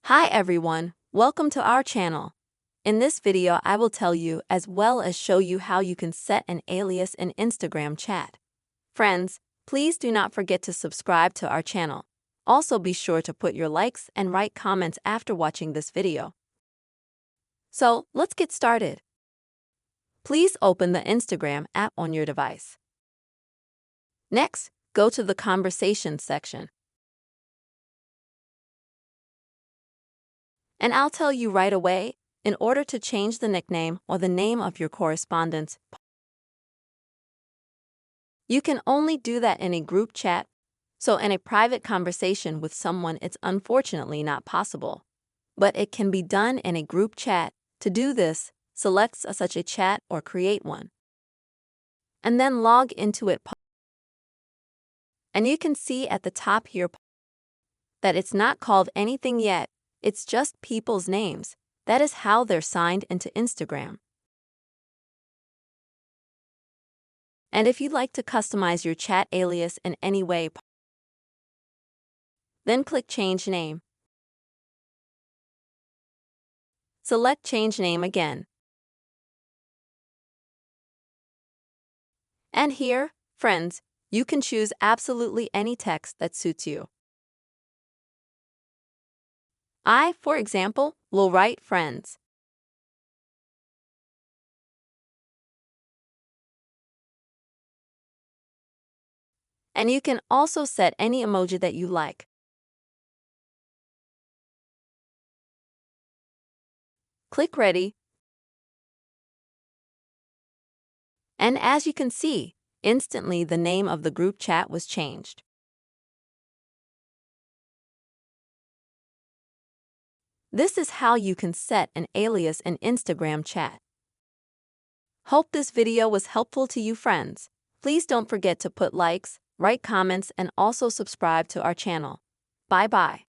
Hi everyone, welcome to our channel. In this video I will tell you as well as show you how you can set an alias in Instagram chat. Friends, please do not forget to subscribe to our channel. Also be sure to put your likes and write comments after watching this video. So, let's get started. Please open the Instagram app on your device. Next, go to the Conversations section. And I'll tell you right away, in order to change the nickname or the name of your correspondence, you can only do that in a group chat, so in a private conversation with someone it's unfortunately not possible. But it can be done in a group chat. To do this, select such a chat or create one. And then log into it. And you can see at the top here that it's not called anything yet, it's just people's names. That is how they're signed into Instagram. And if you'd like to customize your chat alias in any way, then click Change Name. Select Change Name again. And here, friends, you can choose absolutely any text that suits you. I, for example, will write friends. And you can also set any emoji that you like. Click Ready. And as you can see, instantly the name of the group chat was changed. This is how you can set an alias in Instagram chat. Hope this video was helpful to you, friends. Please don't forget to put likes, write comments, and also subscribe to our channel. Bye-bye.